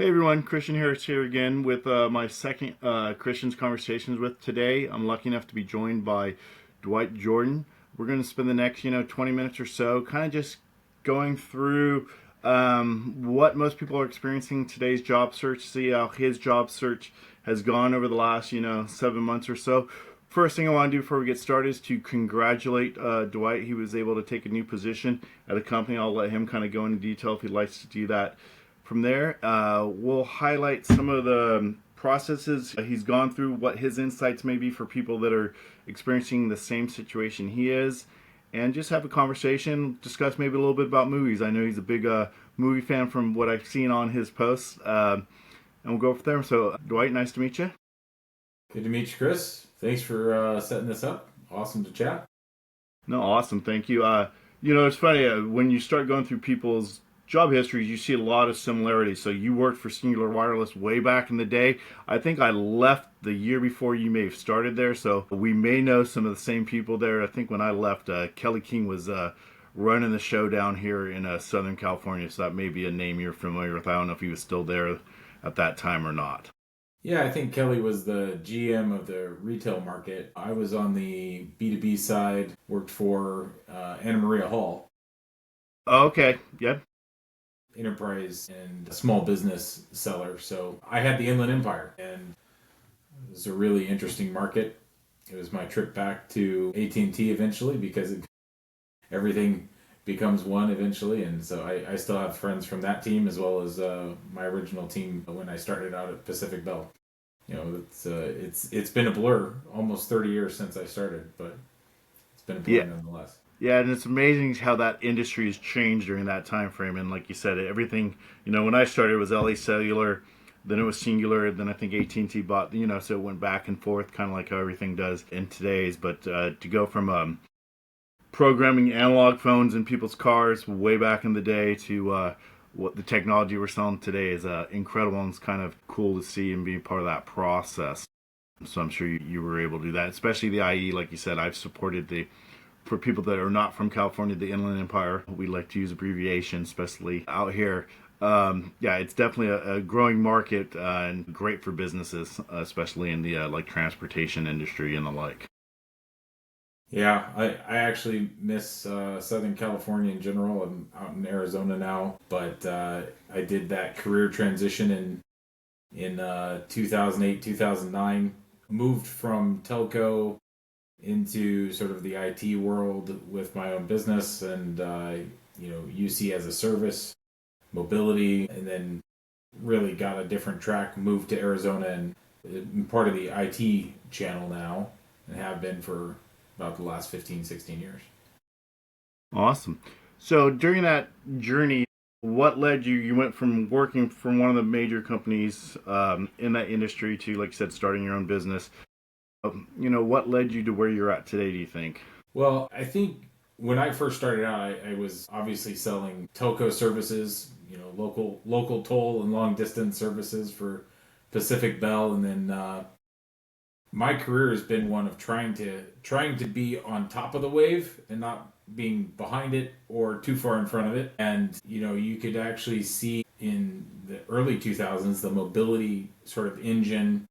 Hey everyone, Christian Harris here again with my second Christian's Conversations with today. I'm lucky enough to be joined by Dwight Jordan. We're going to spend the next 20 minutes or so kind of just going through what most people are experiencing today's job search, see how his job search has gone over the last 7 months or so. First thing I want to do before we get started is to congratulate Dwight. He was able to take a new position at a company. I'll let him kind of go into detail if he likes to do that. From there, we'll highlight some of the processes he's gone through, what his insights may be for people that are experiencing the same situation he is, and just have a conversation, discuss maybe a little bit about movies. I know he's a big movie fan from what I've seen on his posts, and we'll go from there. So, Dwight, nice to meet you. Good to meet you, Chris. Thanks for setting this up. Awesome to chat. No, awesome. Thank you. It's funny when you start going through people's job histories, you see a lot of similarities. So you worked for Singular Wireless way back in the day. I think I left the year before you may have started there, so we may know some of the same people there. I think when I left, Kelly King was running the show down here in Southern California, so that may be a name you're familiar with. I don't know if he was still there at that time or not. Yeah, I think Kelly was the GM of the retail market. I was on the B2B side, worked for Anna Maria Hall. Okay, yeah. Enterprise and small business seller. So I had the Inland Empire, and it was a really interesting market. It was my trip back to AT&T eventually because everything becomes one eventually, and so I still have friends from that team as well as my original team when I started out at Pacific Bell. It's been a blur, almost 30 years since I started, but it's been a blur nonetheless. Yeah, and it's amazing how that industry has changed during that time frame. And like you said, everything, when I started it was LA Cellular, then it was Singular, then I think AT&T bought, so it went back and forth, kind of like how everything does in today's. But to go from programming analog phones in people's cars way back in the day to what the technology we're selling today is incredible, and it's kind of cool to see and be part of that process. So I'm sure you were able to do that, especially the IE, like you said. I've supported for people that are not from California, the Inland Empire. We like to use abbreviations, especially out here. It's definitely a growing market and great for businesses, especially in the transportation industry and the like. Yeah, I actually miss Southern California in general. I'm out in Arizona now, but I did that career transition in 2008, 2009. Moved from telco into sort of the IT world with my own business and, UC as a service, mobility, and then really got a different track, moved to Arizona and I'm part of the IT channel now and have been for about the last 15, 16 years. Awesome. So during that journey, what led you went from working for one of the major companies in that industry to, like you said, starting your own business. What led you to where you're at today, do you think? Well, I think when I first started out, I was obviously selling telco services, local toll and long distance services for Pacific Bell, and then my career has been one of trying to be on top of the wave and not being behind it or too far in front of it. And you could actually see in the early 2000s the mobility sort of engine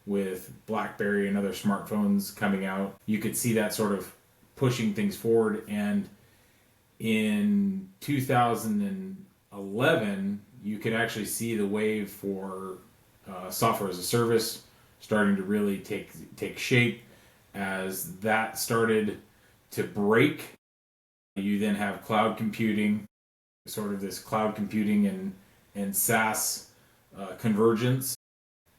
with BlackBerry and other smartphones coming out. You could see that sort of pushing things forward. And in 2011, you could actually see the wave for software as a service starting to really take shape. As that started to break, you then have cloud computing, sort of this cloud computing and SaaS convergence.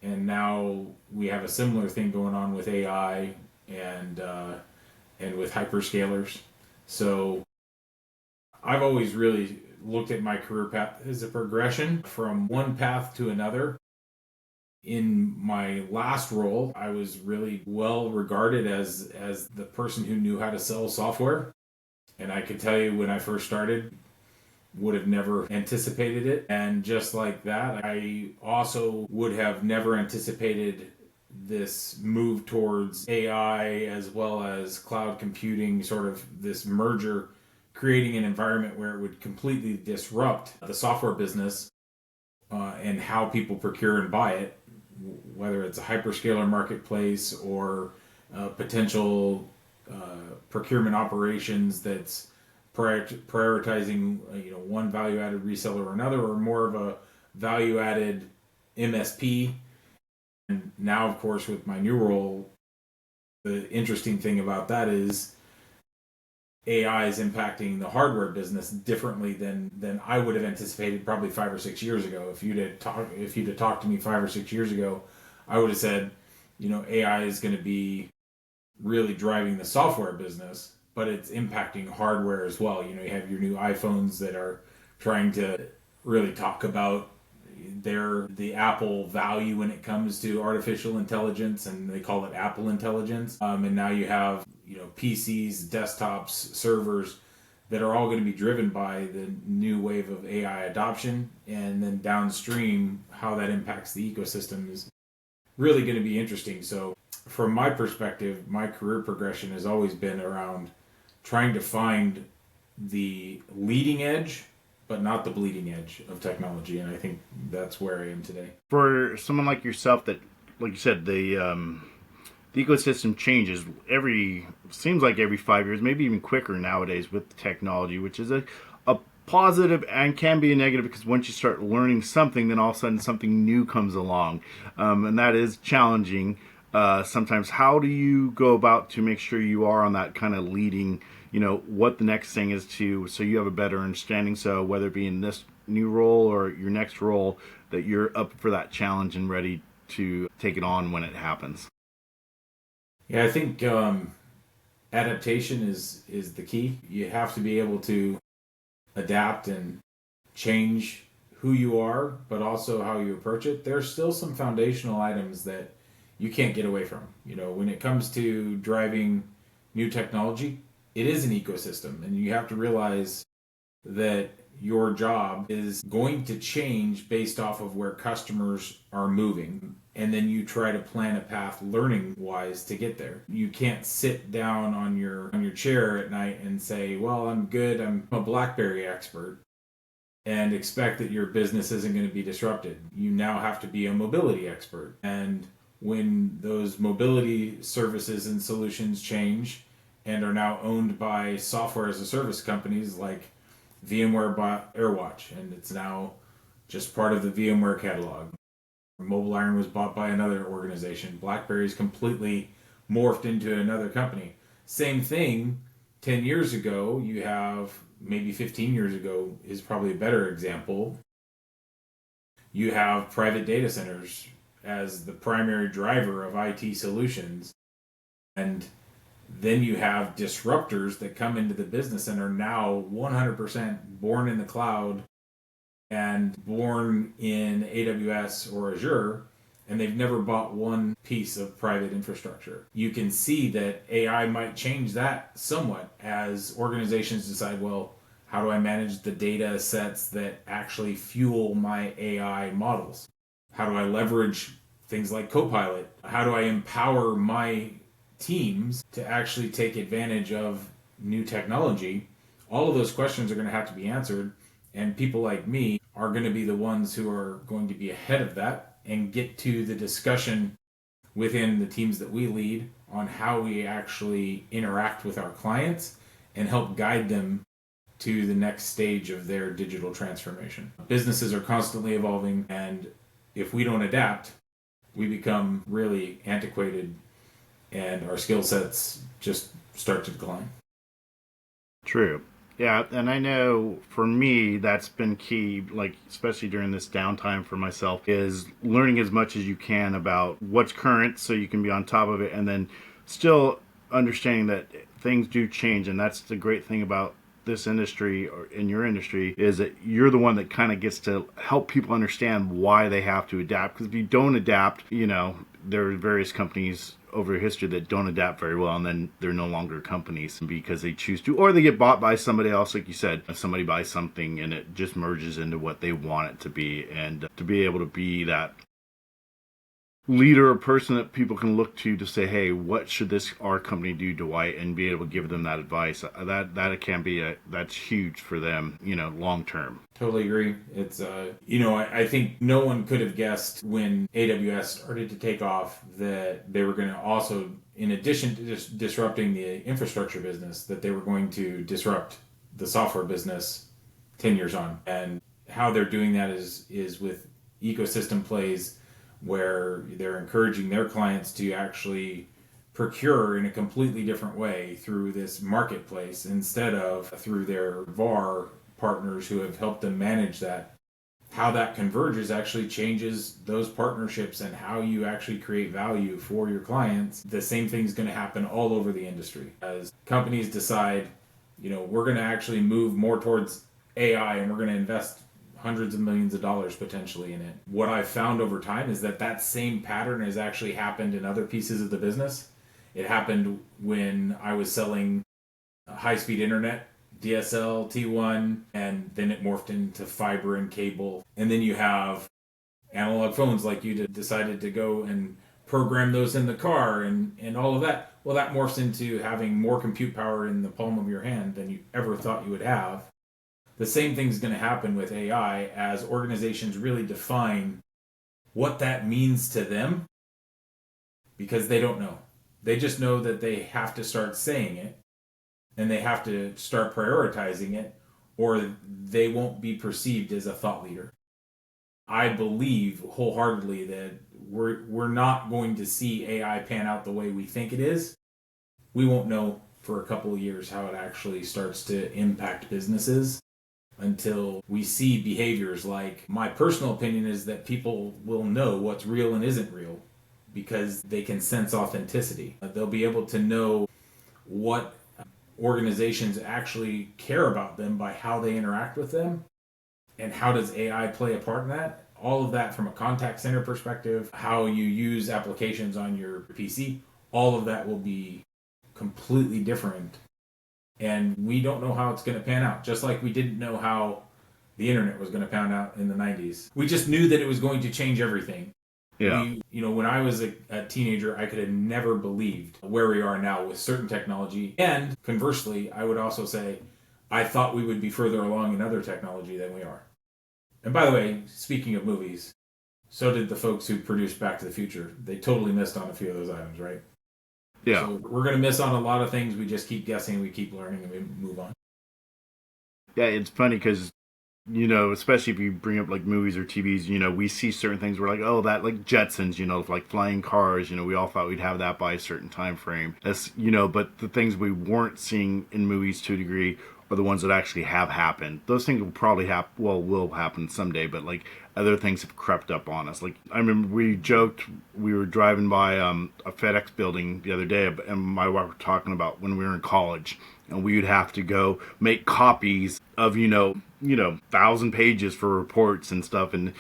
And now we have a similar thing going on with AI and with hyperscalers. So I've always really looked at my career path as a progression from one path to another. In my last role, I was really well regarded as the person who knew how to sell software. And I could tell you when I first started, would have never anticipated it. And just like that, I also would have never anticipated this move towards AI as well as cloud computing, sort of this merger, creating an environment where it would completely disrupt the software business and how people procure and buy it, whether it's a hyperscaler marketplace or potential procurement operations that's prioritizing one value-added reseller or another, or more of a value-added MSP. And now, of course, with my new role, the interesting thing about that is AI is impacting the hardware business differently than I would have anticipated probably 5 or 6 years ago. If you'd have talked to me 5 or 6 years ago, I would have said, AI is going to be really driving the software business, but it's impacting hardware as well. You have your new iPhones that are trying to really talk about the Apple value when it comes to artificial intelligence, and they call it Apple Intelligence. And now you have PCs, desktops, servers that are all going to be driven by the new wave of AI adoption, and then downstream how that impacts the ecosystem is really going to be interesting. So from my perspective, my career progression has always been around trying to find the leading edge, but not the bleeding edge of technology. And I think that's where I am today. For someone like yourself that, like you said, the ecosystem changes seems like every 5 years, maybe even quicker nowadays with technology, which is a positive and can be a negative, because once you start learning something, then all of a sudden something new comes along. And that is challenging. Sometimes, how do you go about to make sure you are on that kind of leading, what the next thing is so you have a better understanding, so whether it be in this new role or your next role, that you're up for that challenge and ready to take it on when it happens? Yeah, I think adaptation is the key. You have to be able to adapt and change who you are, but also how you approach it. There's still some foundational items that you can't get away from. When it comes to driving new technology, it is an ecosystem, and you have to realize that your job is going to change based off of where customers are moving, and then you try to plan a path learning wise to get there. You can't sit down on your chair at night and say, well, I'm good, I'm a BlackBerry expert, and expect that your business isn't going to be disrupted. You now have to be a mobility expert. And when those mobility services and solutions change and are now owned by software as a service companies like VMware bought AirWatch, and it's now just part of the VMware catalog. Mobile Iron was bought by another organization. BlackBerry's completely morphed into another company. Same thing 10 years ago, you have, maybe 15 years ago is probably a better example. You have private data centers as the primary driver of IT solutions. And then you have disruptors that come into the business and are now 100% born in the cloud and born in AWS or Azure, and they've never bought one piece of private infrastructure. You can see that AI might change that somewhat as organizations decide, well, how do I manage the data sets that actually fuel my AI models? How do I leverage things like Copilot? How do I empower my teams to actually take advantage of new technology? All of those questions are going to have to be answered, and people like me are going to be the ones who are going to be ahead of that and get to the discussion within the teams that we lead on how we actually interact with our clients and help guide them to the next stage of their digital transformation. Businesses are constantly evolving, and if we don't adapt, we become really antiquated and our skill sets just start to decline. True. Yeah, and I know for me that's been key, like especially during this downtime for myself, is learning as much as you can about what's current so you can be on top of it, and then still understanding that things do change. And that's the great thing about this industry, or in your industry, is that you're the one that kind of gets to help people understand why they have to adapt. Because if you don't adapt, there are various companies over history that don't adapt very well, and then they're no longer companies because they choose to, or they get bought by somebody else. Like you said, if somebody buys something and it just merges into what they want it to be, and to be able to be that leader or person that people can look to say, hey, what should this our company do, Dwight, and be able to give them that advice. That can be that's huge for them, long term. Totally agree. It's I think no one could have guessed when AWS started to take off that they were going to also, in addition to just disrupting the infrastructure business, that they were going to disrupt the software business 10 years on. And how they're doing that is with ecosystem plays where they're encouraging their clients to actually procure in a completely different way through this marketplace instead of through their VAR partners who have helped them manage that. How that converges actually changes those partnerships and how you actually create value for your clients. The same thing is going to happen all over the industry as companies decide, we're going to actually move more towards AI and we're going to invest hundreds of millions of dollars potentially in it. What I've found over time is that same pattern has actually happened in other pieces of the business. It happened when I was selling high-speed internet, DSL, T1, and then it morphed into fiber and cable. And then you have analog phones like you decided to go and program those in the car and all of that. Well, that morphs into having more compute power in the palm of your hand than you ever thought you would have. The same thing's going to happen with AI as organizations really define what that means to them because they don't know. They just know that they have to start saying it and they have to start prioritizing it or they won't be perceived as a thought leader. I believe wholeheartedly that we're not going to see AI pan out the way we think it is. We won't know for a couple of years how it actually starts to impact businesses until we see behaviors like, my personal opinion is that people will know what's real and isn't real because they can sense authenticity. They'll be able to know what organizations actually care about them by how they interact with them and how does AI play a part in that. All of that from a contact center perspective, how you use applications on your PC, all of that will be completely different. And we don't know how it's going to pan out, just like we didn't know how the internet was going to pan out in the 90s. We just knew that it was going to change everything. Yeah. When I was a teenager, I could have never believed where we are now with certain technology. And conversely, I would also say, I thought we would be further along in other technology than we are. And by the way, speaking of movies, so did the folks who produced Back to the Future. They totally missed on a few of those items, right? Yeah. So we're going to miss on a lot of things. We just keep guessing, we keep learning, and we move on. Yeah, it's funny because, especially if you bring up like movies or TVs, we see certain things. We're like, oh, that like Jetsons, like flying cars. We all thought we'd have that by a certain time frame. That's, but the things we weren't seeing in movies to a degree are the ones that actually have happened. Those things will probably will happen someday, but like other things have crept up on us. Like I remember we joked, we were driving by a FedEx building the other day, and my wife were talking about when we were in college, and we would have to go make copies of 1,000 pages for reports and stuff, and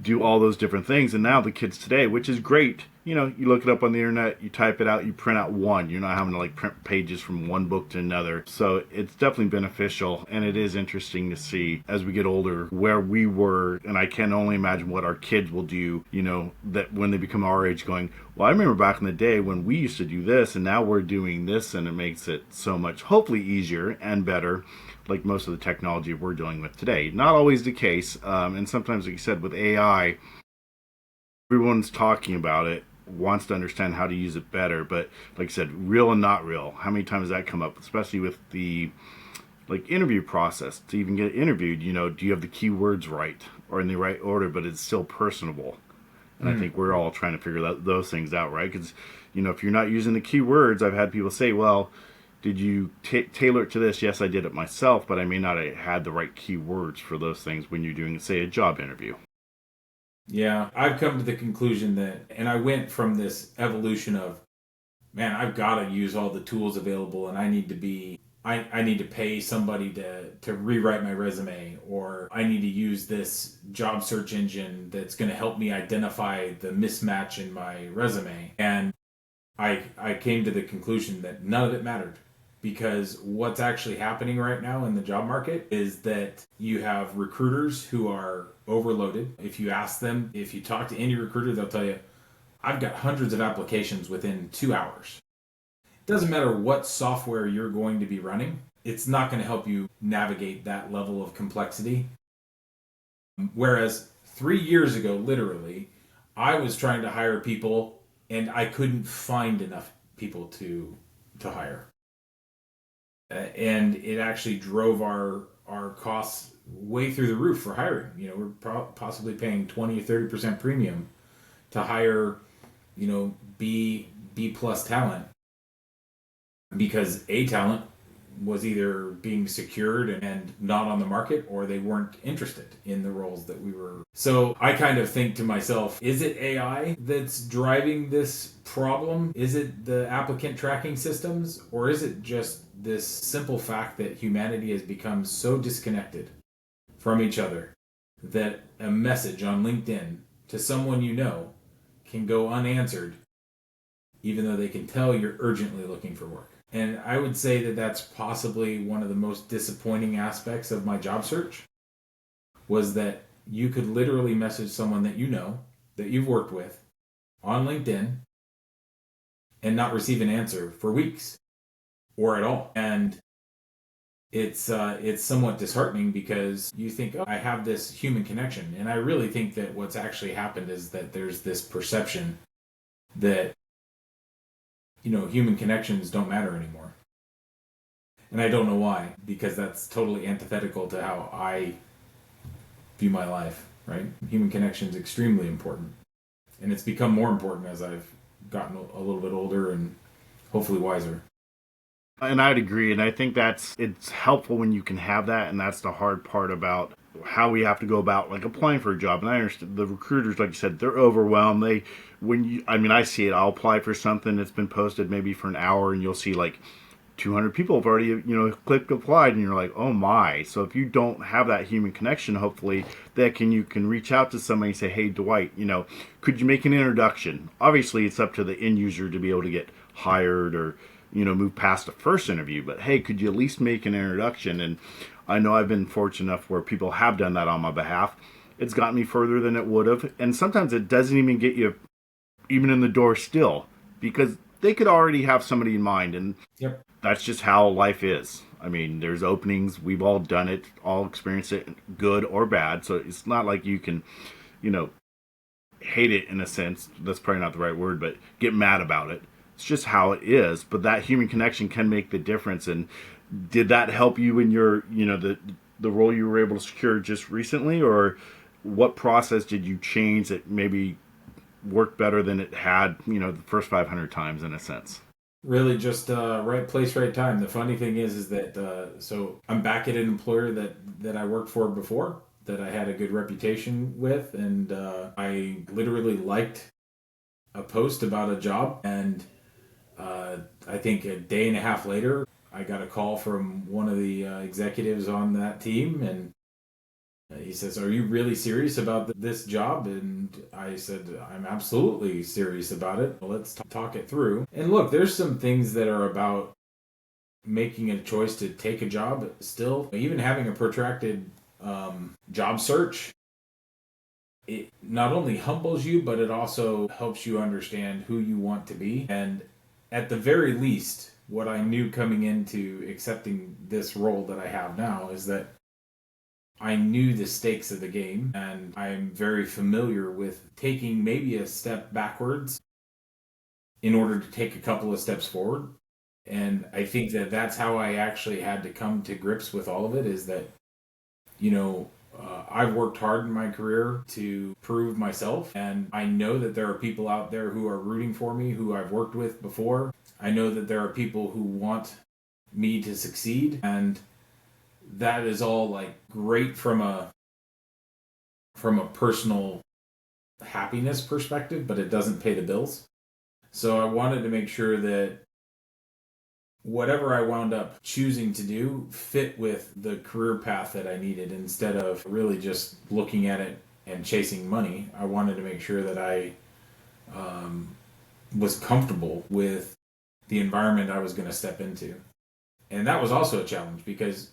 do all those different things. And now the kids today, which is great, you look it up on the internet, you type it out, you print out one. You're not having to like print pages from one book to another. So it's definitely beneficial, and it is interesting to see as we get older where we were, and I can only imagine what our kids will do, that when they become our age, going, well, I remember back in the day when we used to do this and now we're doing this, and it makes it so much hopefully easier and better, like most of the technology we're dealing with today. Not always the case, and sometimes, like you said, with AI, everyone's talking about it, wants to understand how to use it better, but like I said, real and not real. How many times does that come up, especially with the like interview process to even get interviewed? Do you have the keywords right or in the right order, but it's still personable? And I think we're all trying to figure those things out, right? Because if you're not using the keywords, I've had people say, well, did you tailor it to this? Yes, I did it myself, but I may not have had the right keywords for those things when you're doing, say, a job interview. Yeah, I've come to the conclusion that, and I went from this evolution of, man, I've got to use all the tools available, and I need to pay somebody to rewrite my resume, or I need to use this job search engine that's going to help me identify the mismatch in my resume. And I came to the conclusion that none of it mattered. Because what's actually happening right now in the job market is that you have recruiters who are overloaded. If you ask them, if you talk to any recruiter, they'll tell you, I've got hundreds of applications within 2 hours. It doesn't matter what software you're going to be running, it's not going to help you navigate that level of complexity. Whereas 3 years ago, literally, I was trying to hire people and I couldn't find enough people to hire. And it actually drove our costs way through the roof for hiring. We're possibly paying 20 or 30% premium to hire, B plus talent, because A talent was either being secured and not on the market, or they weren't interested in the roles that we were. So I kind of think to myself, is it AI that's driving this problem? Is it the applicant tracking systems? Or is it just this simple fact that humanity has become so disconnected from each other that a message on LinkedIn to someone you know can go unanswered, even though they can tell you're urgently looking for work? And I would say that that's possibly one of the most disappointing aspects of my job search, was that you could literally message someone that you know, that you've worked with, on LinkedIn, and not receive an answer for weeks or at all. And it's somewhat disheartening, because you think, oh, I have this human connection. And I really think that what's actually happened is that there's this perception that human connections don't matter anymore. And I don't know why, because that's totally antithetical to how I view my life, right? Human connection is extremely important. And it's become more important as I've gotten a little bit older and hopefully wiser. And I'd agree, and I think it's helpful when you can have that, and that's the hard part about how we have to go about like applying for a job. And I understand the recruiters, like you said, they're overwhelmed. I see it. I'll apply for something that's been posted maybe for an hour, and you'll see like 200 people have already clicked applied, and you're like, oh my. So if you don't have that human connection, hopefully you can reach out to somebody and say, hey Dwight, could you make an introduction? Obviously it's up to the end user to be able to get hired or move past the first interview, but hey, could you at least make an introduction? And I know I've been fortunate enough where people have done that on my behalf. It's gotten me further than it would have, and sometimes it doesn't even get you even in the door still, because they could already have somebody in mind, and Yep. That's just how life is. I mean, there's openings, we've all done it, all experienced it, good or bad, so it's not like you can hate it in a sense. That's probably not the right word, but get mad about it. It's just how it is. But that human connection can make the difference. And did that help you in your, the role you were able to secure just recently, or what process did you change that maybe worked better than it had, the first 500 times in a sense? Really just right place, right time. The funny thing is that so I'm back at an employer that I worked for before, that I had a good reputation with, and I literally liked a post about a job, and I think a day and a half later, I got a call from one of the executives on that team, and he says, "Are you really serious about this job?" And I said, "I'm absolutely serious about it. Let's talk it through." And look, there's some things that are about making a choice to take a job still, even having a protracted job search. It not only humbles you, but it also helps you understand who you want to be. And at the very least, what I knew coming into accepting this role that I have now is that I knew the stakes of the game, and I'm very familiar with taking maybe a step backwards in order to take a couple of steps forward. And I think that that's how I actually had to come to grips with all of it, is that, I've worked hard in my career to prove myself, and I know that there are people out there who are rooting for me, who I've worked with before. I know that there are people who want me to succeed, and that is all like great from a personal happiness perspective, but it doesn't pay the bills. So I wanted to make sure that whatever I wound up choosing to do fit with the career path that I needed, instead of really just looking at it and chasing money. I wanted to make sure that I was comfortable with the environment I was going to step into. And that was also a challenge, because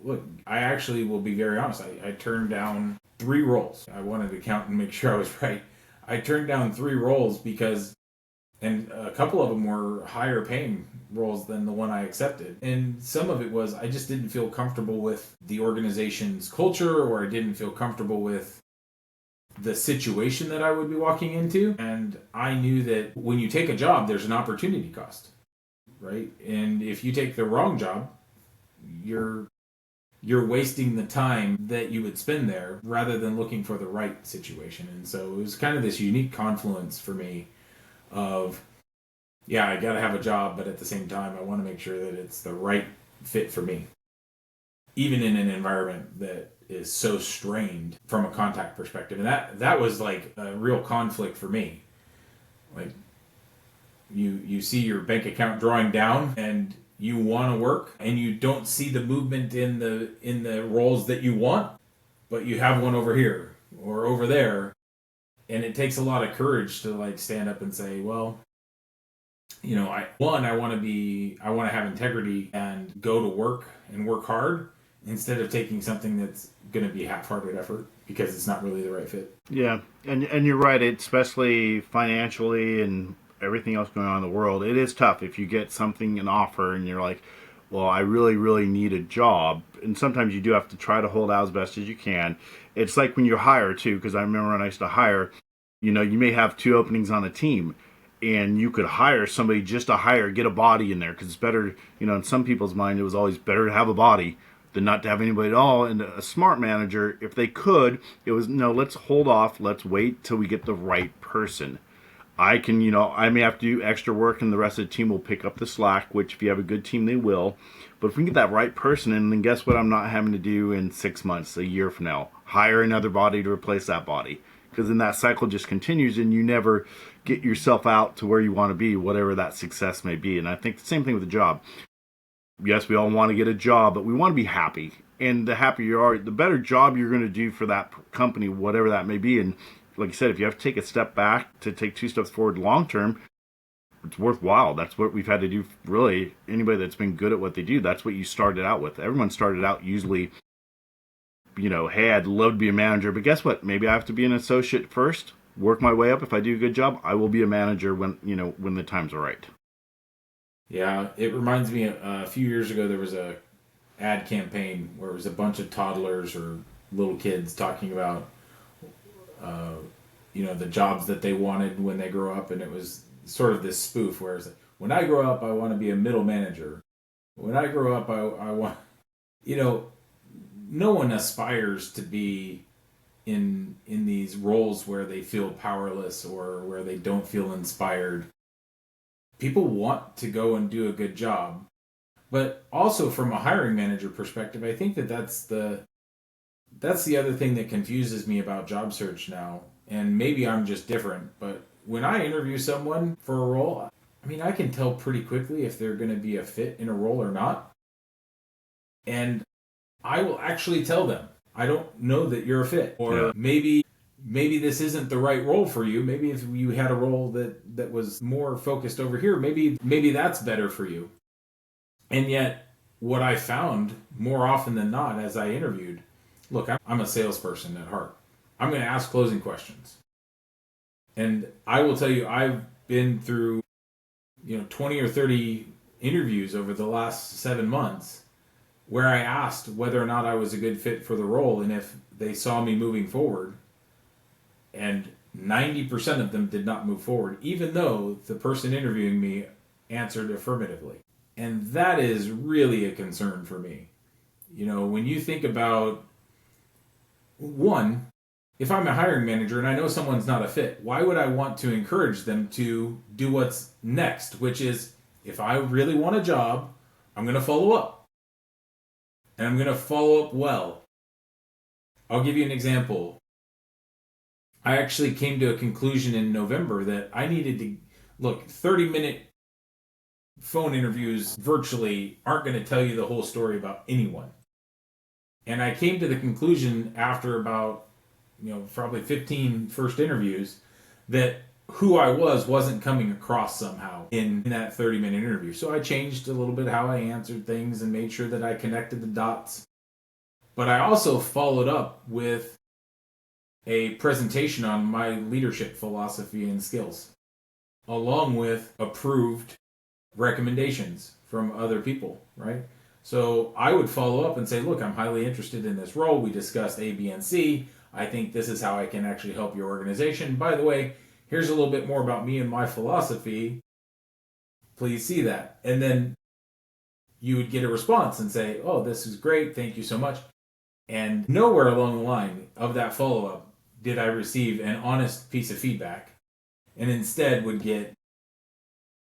look, I actually will be very honest. I turned down 3 roles. I wanted to count and make sure I was right. I turned down 3 roles because, and a couple of them were higher paying roles than the one I accepted. And some of it was I just didn't feel comfortable with the organization's culture, or I didn't feel comfortable with the situation that I would be walking into. And I knew that when you take a job, there's an opportunity cost, right? And if you take the wrong job, you're wasting the time that you would spend there rather than looking for the right situation. And so it was kind of this unique confluence for me of, yeah, I got to have a job, but at the same time, I want to make sure that it's the right fit for me, even in an environment that is so strained from a contact perspective. And that was like a real conflict for me. Like, you see your bank account drawing down, and you want to work, and you don't see the movement in the roles that you want, but you have one over here or over there. And it takes a lot of courage to like stand up and say, well, I want to have integrity and go to work and work hard, instead of taking something that's going to be half-hearted effort because it's not really the right fit. Yeah, and you're right. Especially financially and everything else going on in the world, it is tough if you get something, an offer, and you're like, well, I really, really need a job. And sometimes you do have to try to hold out as best as you can. It's like when you hire too, because I remember when I used to hire, you may have 2 openings on a team, and you could hire somebody just to get a body in there, because it's better, in some people's mind, it was always better to have a body than not to have anybody at all. And a smart manager, if they could, it was, no, let's hold off, let's wait till we get the right person. I may have to do extra work, and the rest of the team will pick up the slack, which if you have a good team, they will. But if we can get that right person in, then guess what I'm not having to do in 6 months, a year from now? Hire another body to replace that body. Because then that cycle just continues, and you never get yourself out to where you want to be, whatever that success may be. And I think the same thing with a job. Yes, we all want to get a job, but we want to be happy. And the happier you are, the better job you're going to do for that company, whatever that may be. And like you said, if you have to take a step back to take 2 steps forward long term, it's worthwhile. That's what we've had to do. Really, anybody that's been good at what they do, that's what you started out with. Everyone started out usually, hey, I'd love to be a manager, but guess what? Maybe I have to be an associate first, work my way up. If I do a good job, I will be a manager when the times are right. Yeah, it reminds me, a few years ago there was a ad campaign where it was a bunch of toddlers or little kids talking about the jobs that they wanted when they grow up, and it was sort of this spoof where it's like, when I grow up I want to be a middle manager. When I grow up I want, no one aspires to be in these roles where they feel powerless or where they don't feel inspired. People want to go and do a good job. But also from a hiring manager perspective, I think that's the other thing that confuses me about job search now. And maybe I'm just different, but when I interview someone for a role, I can tell pretty quickly if they're going to be a fit in a role or not. And I will actually tell them, I don't know that you're a fit. Or maybe this isn't the right role for you. Maybe if you had a role that was more focused over here, maybe that's better for you. And yet, what I found more often than not as I interviewed, look, I'm a salesperson at heart. I'm going to ask closing questions. And I will tell you, I've been through 20 or 30 interviews over the last 7 months where I asked whether or not I was a good fit for the role and if they saw me moving forward. And 90% of them did not move forward, even though the person interviewing me answered affirmatively. And that is really a concern for me. When you think about, one, if I'm a hiring manager and I know someone's not a fit, why would I want to encourage them to do what's next? Which is, if I really want a job, I'm going to follow up. And I'm going to follow up well. I'll give you an example. I actually came to a conclusion in November that I needed to, 30-minute phone interviews virtually aren't going to tell you the whole story about anyone. And I came to the conclusion after about, probably 15 first interviews that who I wasn't coming across somehow in that 30-minute interview. So I changed a little bit how I answered things and made sure that I connected the dots. But I also followed up with a presentation on my leadership philosophy and skills, along with approved recommendations from other people, right? So I would follow up and say, look, I'm highly interested in this role. We discussed A, B, and C. I think this is how I can actually help your organization. By the way, here's a little bit more about me and my philosophy. Please see that. And then you would get a response and say, oh, this is great. Thank you so much. And nowhere along the line of that follow up did I receive an honest piece of feedback, and instead would get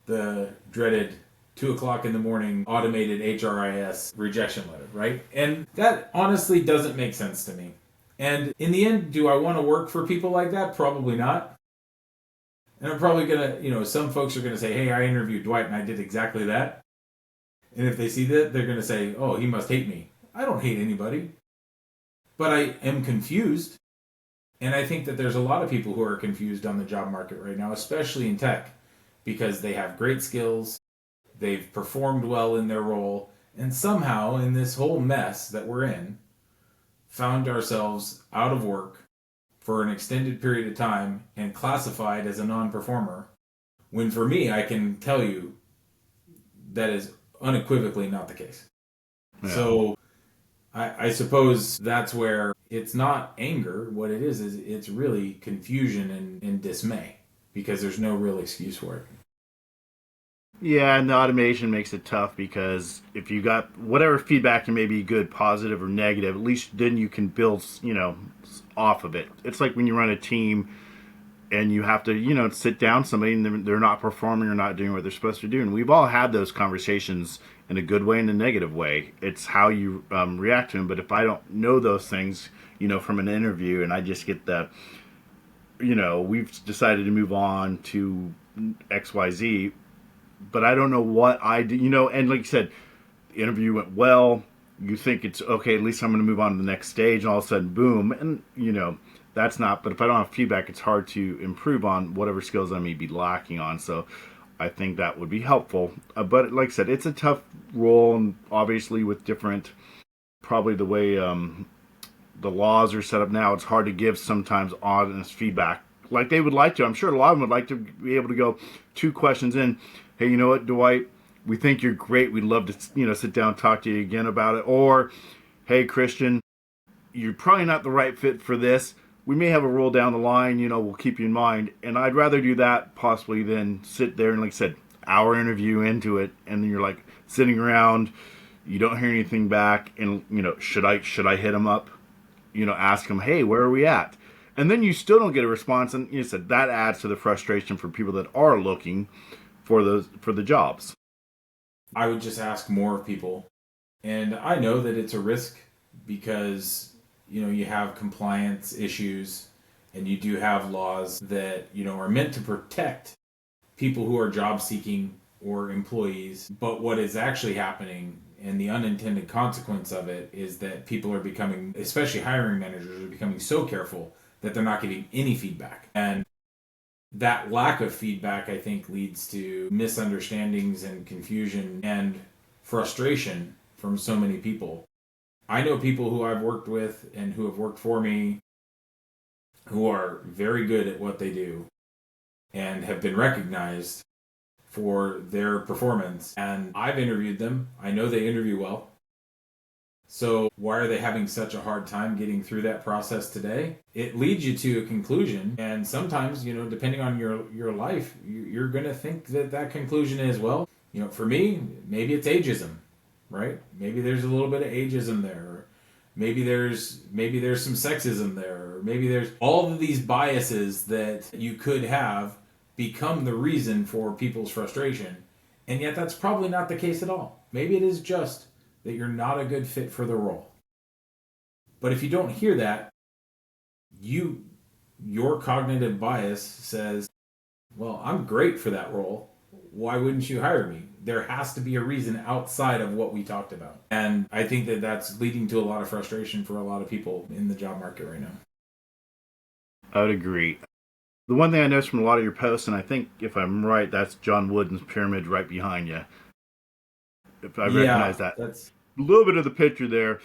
the dreaded 2 o'clock in the morning automated HRIS rejection letter, right? And that honestly doesn't make sense to me. And in the end, do I want to work for people like that? Probably not. And I'm probably going to, some folks are going to say, hey, I interviewed Dwight and I did exactly that. And if they see that, they're going to say, oh, he must hate me. I don't hate anybody. But I am confused. And I think that there's a lot of people who are confused on the job market right now, especially in tech, because they have great skills, they've performed well in their role, and somehow in this whole mess that we're in, found ourselves out of work for an extended period of time and classified as a non-performer, when for me, I can tell you that is unequivocally not the case. Yeah. So I suppose that's where it's not anger. What it is it's really confusion and dismay, because there's no real excuse for it. Yeah, and the automation makes it tough, because if you got whatever feedback can may be good, positive, or negative, at least then you can build, off of it. It's like when you run a team and you have to, sit down somebody and they're not performing or not doing what they're supposed to do. And we've all had those conversations in a good way and a negative way. It's how you react to them. But if I don't know those things, from an interview, and I just get the, we've decided to move on to XYZ, but I don't know what I do, and like you said, the interview went well. You think it's okay, at least I'm going to move on to the next stage, and all of a sudden, boom, and, that's not, but if I don't have feedback, it's hard to improve on whatever skills I may be lacking on. So I think that would be helpful. But like I said, it's a tough role, and obviously with different, probably the way the laws are set up now, it's hard to give sometimes honest feedback like they would like to. I'm sure a lot of them would like to be able to go 2 questions in. Hey, you know what, Dwight? We think you're great. We'd love to, sit down and talk to you again about it. Or, hey, Christian, you're probably not the right fit for this. We may have a role down the line, we'll keep you in mind. And I'd rather do that possibly than sit there and, like I said, hour interview into it, and then you're like sitting around, you don't hear anything back, and, should I hit them up? Ask them, hey, where are we at? And then you still don't get a response, and you said that adds to the frustration for people that are looking for the jobs. I would just ask more of people. And I know that it's a risk, because you have compliance issues, and you do have laws that are meant to protect people who are job seeking or employees. But what is actually happening, and the unintended consequence of it, is that people are becoming, especially hiring managers, are becoming so careful that they're not getting any feedback. And that lack of feedback, I think, leads to misunderstandings and confusion and frustration from so many people. I know people who I've worked with and who have worked for me who are very good at what they do and have been recognized for their performance. And I've interviewed them. I know they interview well. So why are they having such a hard time getting through that process today? It leads you to a conclusion. And sometimes, depending on your life, you're going to think that conclusion is, well, for me, maybe it's ageism, right? Maybe there's a little bit of ageism there. Or maybe there's some sexism there. Or maybe there's all of these biases that you could have become the reason for people's frustration. And yet that's probably not the case at all. Maybe it is just that you're not a good fit for the role. But if you don't hear that, your cognitive bias says, well, I'm great for that role. Why wouldn't you hire me? There has to be a reason outside of what we talked about. And I think that that's leading to a lot of frustration for a lot of people in the job market right now. I would agree. The one thing I noticed from a lot of your posts, and I think if I'm right, that's John Wooden's pyramid right behind you. If I recognize that. That's a little bit of the picture there.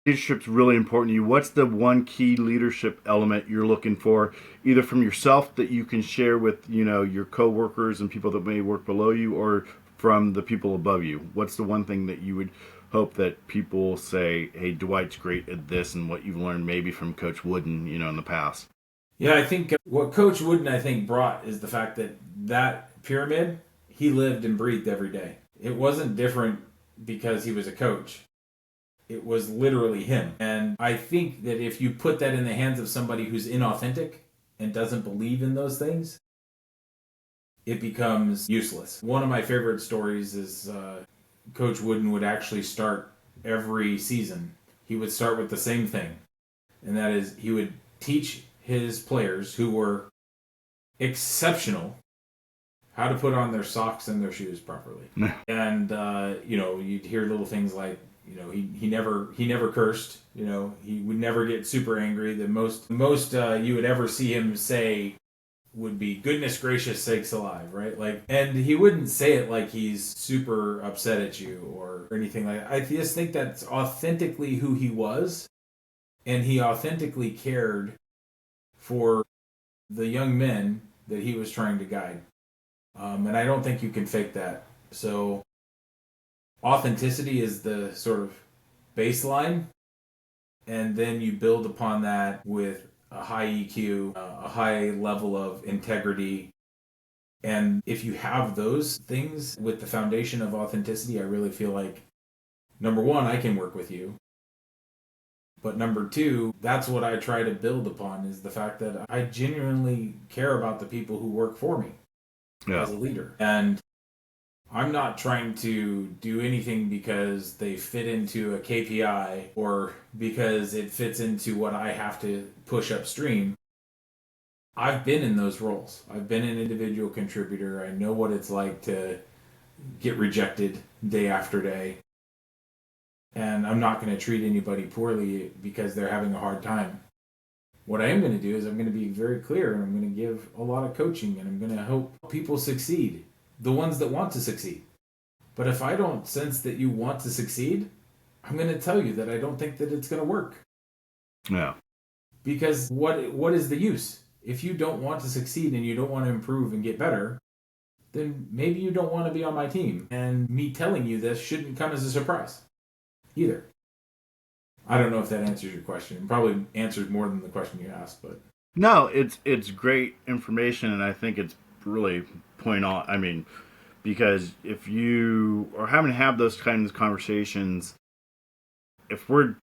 leadership's really important to you. What's the one key leadership element you're looking for, either from yourself that you can share with your coworkers and people that may work below you, or from the people above you? What's the one thing that you would hope that people say, "Hey, Dwight's great at this," and what you've learned maybe from Coach Wooden, in the past? Yeah, I think what Coach Wooden brought is the fact that pyramid he lived and breathed every day. It wasn't different because he was a coach. It was literally him. And I think that if you put that in the hands of somebody who's inauthentic and doesn't believe in those things, it becomes useless. One of my favorite stories is Coach Wooden would actually start every season. He would start with the same thing, and that is he would teach his players who were exceptional how to put on their socks and their shoes properly. And you'd hear little things like, he never cursed. He would never get super angry. The most you would ever see him say would be "goodness gracious sakes alive," right? And he wouldn't say it like he's super upset at you or anything like that. I just think that's authentically who he was, and he authentically cared for the young men that he was trying to guide. And I don't think you can fake that. So authenticity is the sort of baseline, and then you build upon that with a high EQ, a high level of integrity. And if you have those things with the foundation of authenticity, I really feel like, number one, I can work with you. But number two, that's what I try to build upon, is the fact that I genuinely care about the people who work for me as a leader. And I'm not trying to do anything because they fit into a KPI or because it fits into what I have to push upstream. I've been in those roles. I've been an individual contributor. I know what it's like to get rejected day after day. And I'm not going to treat anybody poorly because they're having a hard time. What I am going to do is I'm going to be very clear, and I'm going to give a lot of coaching, and I'm going to help people succeed, the ones that want to succeed. But if I don't sense that you want to succeed, I'm going to tell you that I don't think that it's going to work. Yeah. Because what is the use? If you don't want to succeed and you don't want to improve and get better, then maybe you don't want to be on my team. And me telling you this shouldn't come as a surprise either. I don't know if that answers your question. It probably answers more than the question you asked, but No, it's great information, and I think it's really point on. I mean, because if you are having to have those kinds of conversations, if we're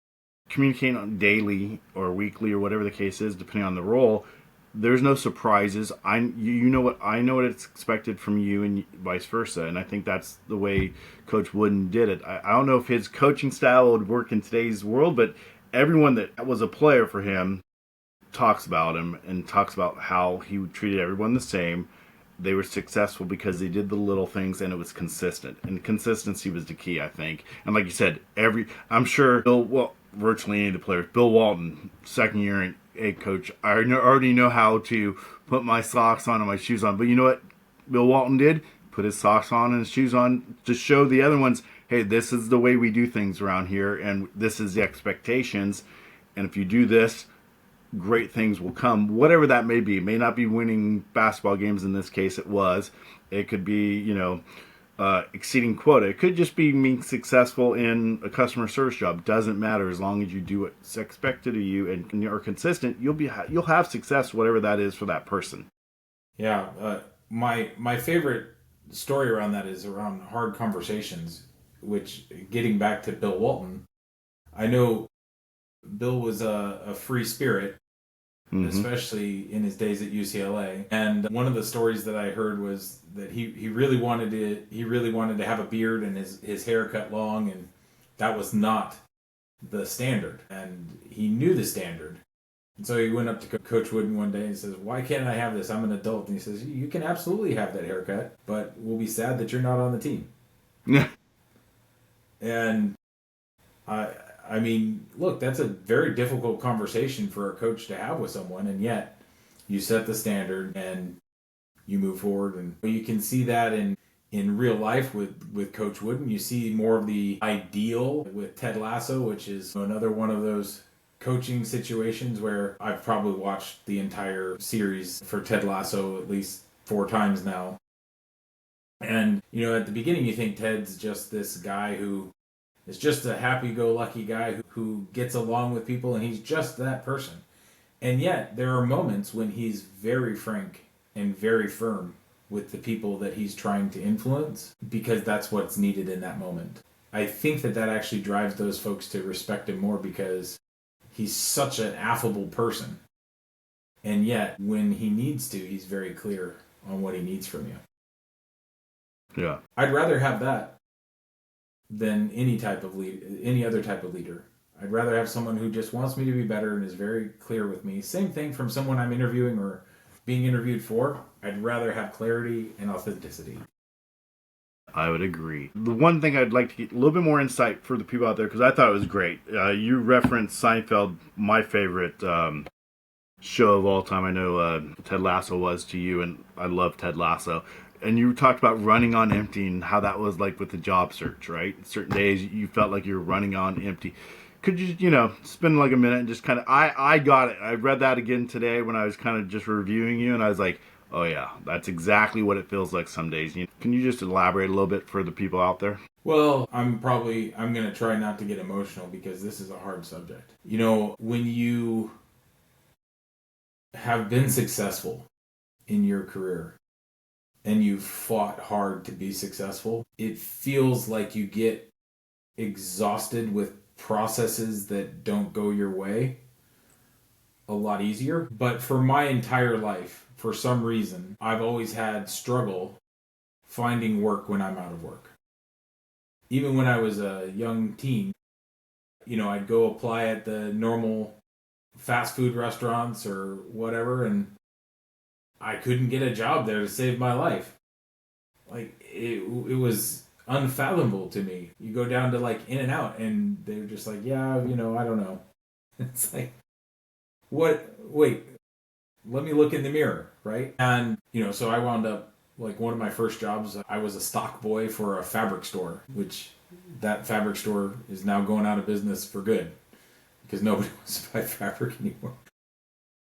communicating on daily or weekly or whatever the case is, depending on the role, there's no surprises. You know what I know what it's expected from you, and vice versa. And I think that's the way Coach Wooden did it. I don't know if his coaching style would work in today's world, but everyone that was a player for him talks about him and talks about how he treated everyone the same. They were successful because they did the little things, and it was consistent. And consistency was the key, I think. And like you said, I'm sure virtually any of the players. Bill Walton, second year in coach, I already know how to put my socks on and my shoes on. But you know what Bill Walton did? Put his socks on and his shoes on to show the other ones, hey, this is the way we do things around here, and this is the expectations. And if you do this, great things will come, whatever that may be. It may not be winning basketball games. In this case, it was. It could be, exceeding quota. It could just be being successful in a customer service job. Doesn't matter, as long as you do what's expected of you and are consistent. You'll have success, whatever that is for that person. Yeah, my favorite story around that is around hard conversations. Which, getting back to Bill Walton, I know Bill was a free spirit, especially in his days at UCLA. And one of the stories that I heard was that he really wanted to have a beard and his hair cut long, and that was not the standard. And he knew the standard. And so he went up to Coach Wooden one day and says, "Why can't I have this? I'm an adult." And he says, "You can absolutely have that haircut, but we'll be sad that you're not on the team." Yeah. And I mean, look, that's a very difficult conversation for a coach to have with someone, and yet you set the standard and you move forward. And you can see that in in real life with Coach Wooden. You see more of the ideal with Ted Lasso, which is another one of those coaching situations where I've probably watched the entire series for Ted Lasso at least 4 times now. And, at the beginning you think Ted's just this guy who is just a happy-go-lucky guy who gets along with people, and he's just that person. And yet, there are moments when he's very frank and very firm with the people that he's trying to influence, because that's what's needed in that moment. I think that actually drives those folks to respect him more, because he's such an affable person. And yet, when he needs to, he's very clear on what he needs from you. Yeah. I'd rather have that than any other type of leader. I'd rather have someone who just wants me to be better and is very clear with me. Same thing from someone I'm interviewing or being interviewed for. I'd rather have clarity and authenticity. I would agree. The one thing I'd like to get a little bit more insight for the people out there, because I thought it was great. You referenced Seinfeld, my favorite show of all time. I know Ted Lasso was to you, and I love Ted Lasso. And you talked about running on empty and how that was like with the job search, right? Certain days you felt like you were running on empty. Could you, spend like a minute and just kind of, I got it. I read that again today when I was kind of just reviewing you, and I was like, oh yeah, that's exactly what it feels like some days. Can you just elaborate a little bit for the people out there? Well, I'm going to try not to get emotional because this is a hard subject. When you have been successful in your career and you've fought hard to be successful, it feels like you get exhausted with processes that don't go your way a lot easier. But for my entire life, for some reason, I've always had struggle finding work when I'm out of work. Even when I was a young teen, I'd go apply at the normal fast food restaurants or whatever, and I couldn't get a job there to save my life. Like, it was unfathomable to me. You go down to like In-N-Out and they're just like, yeah, I don't know. It's like, what? Wait, let me look in the mirror, right? And, so I wound up, like, one of my first jobs, I was a stock boy for a fabric store, which that fabric store is now going out of business for good because nobody wants to buy fabric anymore.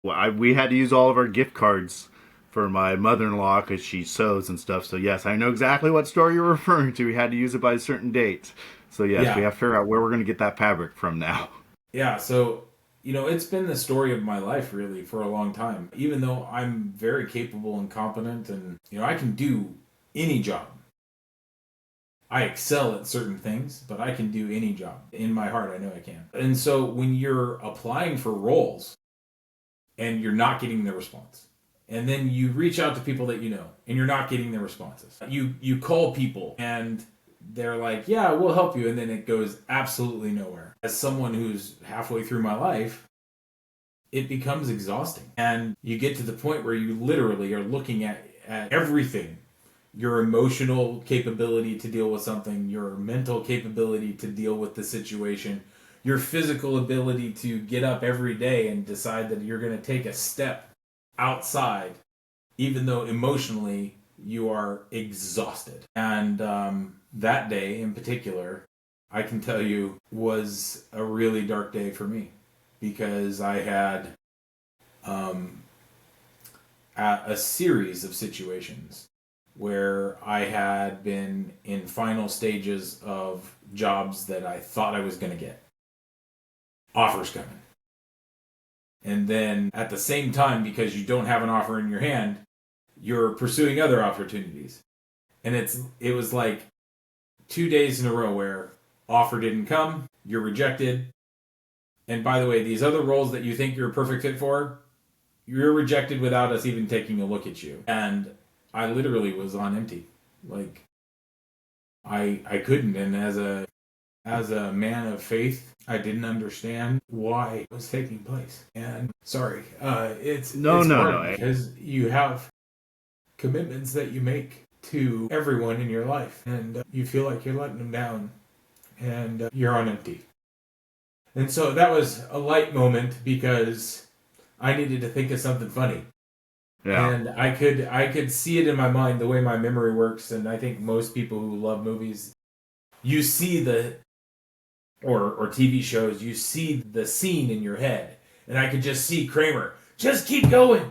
Well, we had to use all of our gift cards for my mother-in-law because she sews and stuff. So yes, I know exactly what store you're referring to. We had to use it by a certain date. So yes, Yeah. We have to figure out where we're going to get that fabric from now. Yeah, so, it's been the story of my life, really, for a long time. Even though I'm very capable and competent and, I can do any job. I excel at certain things, but I can do any job. In my heart, I know I can. And so when you're applying for roles and you're not getting the response, and then you reach out to people that you know, and you're not getting the responses. You call people, and they're like, yeah, we'll help you, and then it goes absolutely nowhere. As someone who's halfway through my life, it becomes exhausting. And you get to the point where you literally are looking at everything. Your emotional capability to deal with something, your mental capability to deal with the situation, your physical ability to get up every day and decide that you're going to take a step outside, even though emotionally you are exhausted. And that day in particular, I can tell you, was a really dark day for me because I had a series of situations where I had been in final stages of jobs that I thought I was going to get. Offers coming. And then at the same time, because you don't have an offer in your hand, you're pursuing other opportunities. And it was like 2 days in a row where offer didn't come, you're rejected. And by the way, these other roles that you think you're a perfect fit for, you're rejected without us even taking a look at you. And I literally was on empty. Like, I couldn't. And as a man of faith, I didn't understand why it was taking place. And sorry, it's hard because you have commitments that you make to everyone in your life, and you feel like you're letting them down, and you're on empty. And so that was a light moment because I needed to think of something funny. Yeah. And I could see it in my mind the way my memory works, and I think most people who love movies, you see the or TV shows, you see the scene in your head, and I could just see Kramer, just keep going,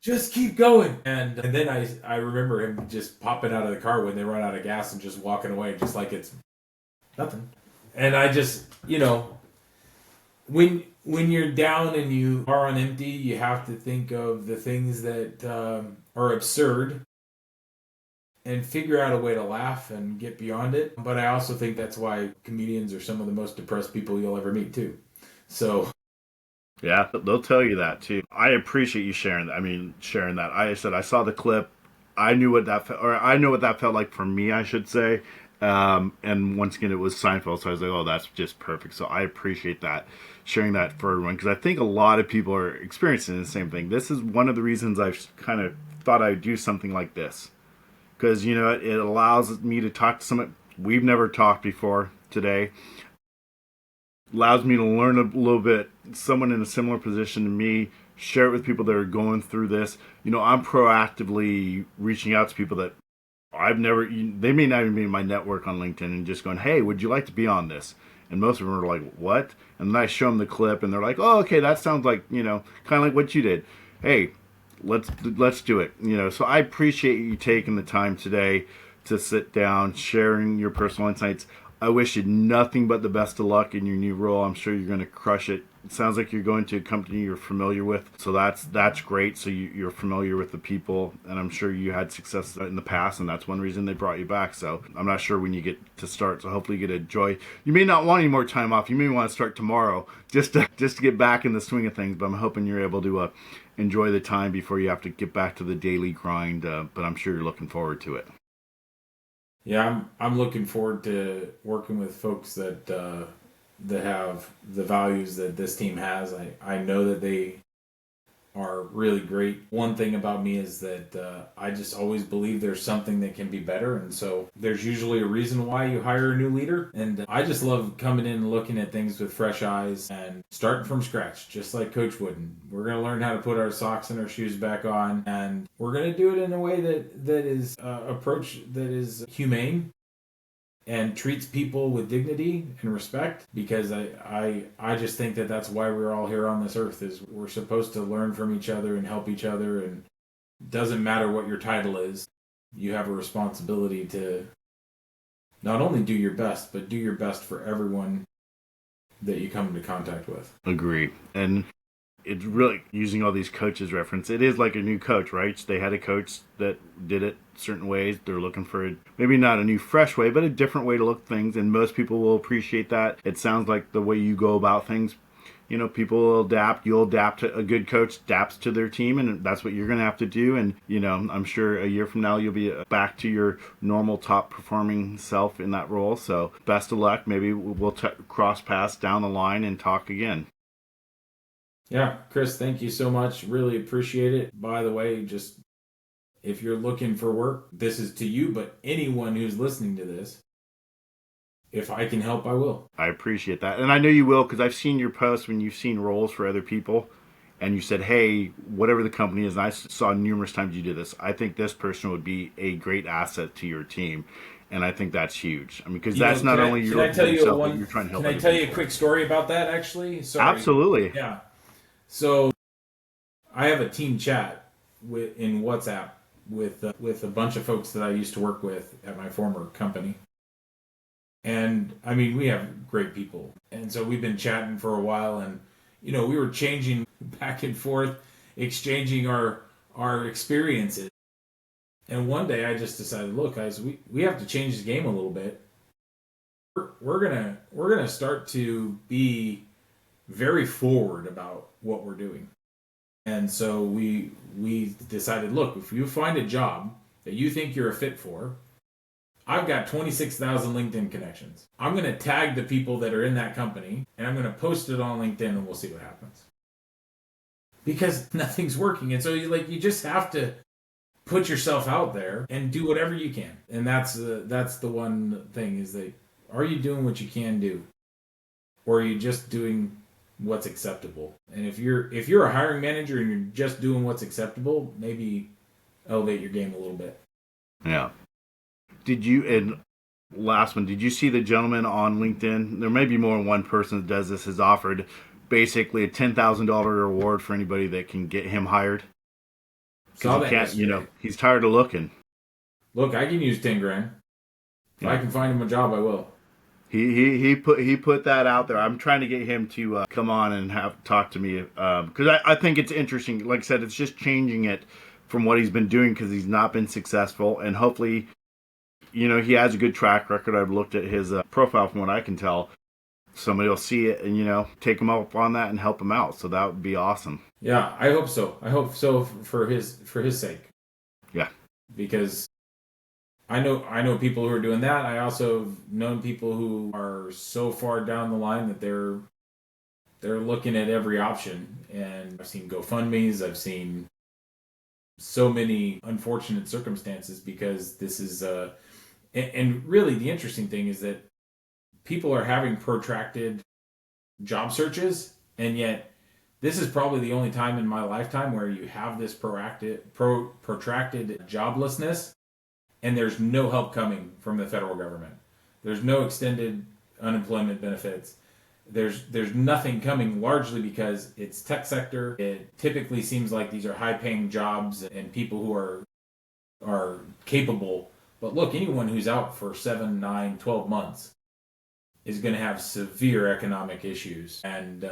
just keep going, and then I remember him just popping out of the car when they run out of gas and just walking away, just like it's nothing, and I just when you're down and you are on empty, you have to think of the things that are absurd and figure out a way to laugh and get beyond it. But I also think that's why comedians are some of the most depressed people you'll ever meet too. So Yeah, they'll tell you that too. I appreciate you sharing that. Sharing that. I said I saw the clip. I knew what that or I know what that felt like for me, I should say. And once again, it was Seinfeld, so I was like, "Oh, that's just perfect." So I appreciate that, sharing that for everyone, because I think a lot of people are experiencing the same thing. This is one of the reasons I've kind of thought I'd do something like this, because it allows me to talk to someone we've never talked before today, allows me to learn a little bit, someone in a similar position to me, share it with people that are going through this. I'm proactively reaching out to people that I've never, they may not even be in my network on LinkedIn, and just going, hey, would you like to be on this? And most of them are like, what? And then I show them the clip, and they're like, oh, okay, that sounds like, kind of like what you did. Hey, let's do it. So I appreciate you taking the time today to sit down, sharing your personal insights. I wish you nothing but the best of luck in your new role. I'm sure you're going to crush it. It sounds like you're going to a company you're familiar with, so that's great. So you're familiar with the people, and I'm sure you had success in the past, and that's one reason they brought you back. So I'm not sure when you get to start. So hopefully you get to enjoy. You may not want any more time off. You may want to start tomorrow, just to get back in the swing of things. But I'm hoping you're able to enjoy the time before you have to get back to the daily grind. But I'm sure you're looking forward to it. yeah, I'm looking forward to working with folks that have the values that this team has. I know that they are really great. One thing about me is that I just always believe there's something that can be better. And so there's usually a reason why you hire a new leader. And I just love coming in and looking at things with fresh eyes and starting from scratch, just like Coach Wooden. We're going to learn how to put our socks and our shoes back on. And we're going to do it in a way that is approach that is humane and treats people with dignity and respect, because I just think that that's why we're all here on this earth, is we're supposed to learn from each other and help each other, and it doesn't matter what your title is, you have a responsibility to not only do your best, but do your best for everyone that you come into contact with. Agree. And it's really, using all these coaches reference, it is like a new coach, right? They had a coach that did it certain ways. They're looking for maybe not a new fresh way, but a different way to look at things, and most people will appreciate that. It sounds like the way you go about things, people will adapt. You'll adapt to, a good coach adapts to their team, and that's what you're going to have to do. And I'm sure a year from now you'll be back to your normal top performing self in that role. So best of luck. Maybe we'll cross paths down the line and talk again. Yeah, Chris, thank you so much. Really appreciate it. By the way, just if you're looking for work, this is to you, but anyone who's listening to this, if I can help, I will. I appreciate that. And I know you will, because I've seen your posts when you've seen roles for other people, and you said, hey, whatever the company is, and I saw numerous times you did this, I think this person would be a great asset to your team. And I think that's huge. Because that's not only your yourself, but you're trying to help. Can I tell you a quick story about that, actually? Sorry. Absolutely. Yeah. So I have a team chat in WhatsApp with a bunch of folks that I used to work with at my former company. And we have great people. And so we've been chatting for a while, and we were changing back and forth, exchanging our experiences. And one day I just decided, look, guys, we have to change the game a little bit. We're gonna start to be very forward about what we're doing. And so we decided, look, if you find a job that you think you're a fit for, I've got 26,000 LinkedIn connections. I'm going to tag the people that are in that company, and I'm going to post it on LinkedIn, and we'll see what happens. Because nothing's working. And so you just have to put yourself out there and do whatever you can. And that's the one thing, is that, are you doing what you can do? Or are you just doing what's acceptable. And if you're a hiring manager and you're just doing what's acceptable, maybe elevate your game a little bit. Yeah. And last one, did you see the gentleman on LinkedIn? There may be more than one person that does this, has offered basically a $10,000 reward for anybody that can get him hired. Saw Because he that can't, yesterday. he's tired of looking. Look, I can use 10 grand. If I Yeah. can find him a job, I will. He put that out there. I'm trying to get him to come on and have talk to me because I think it's interesting. Like I said, it's just changing it from what he's been doing because he's not been successful, and hopefully, he has a good track record. I've looked at his profile from what I can tell. Somebody will see it and take him up on that and help him out. So that would be awesome. Yeah, I hope so. I hope so for his sake. Yeah, because I know people who are doing that. I also have known people who are so far down the line that they're looking at every option. And I've seen GoFundMe's. I've seen so many unfortunate circumstances because this is and really the interesting thing is that people are having protracted job searches, and yet this is probably the only time in my lifetime where you have this protracted joblessness, and there's no help coming from the federal government. There's no extended unemployment benefits. There's nothing coming, largely because it's tech sector. It typically seems like these are high paying jobs and people who are capable. But look, anyone who's out for 7, 9, 12 months is going to have severe economic issues. And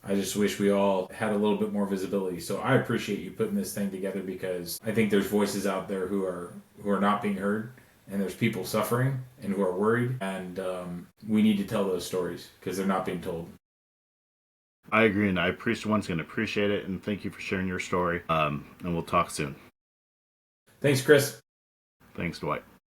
I just wish we all had a little bit more visibility. So I appreciate you putting this thing together because I think there's voices out there who are not being heard, and there's people suffering and who are worried, and we need to tell those stories because they're not being told. I agree, and I appreciate one's going to appreciate it, and thank you for sharing your story. And we'll talk soon. Thanks, Chris. Thanks, Dwight.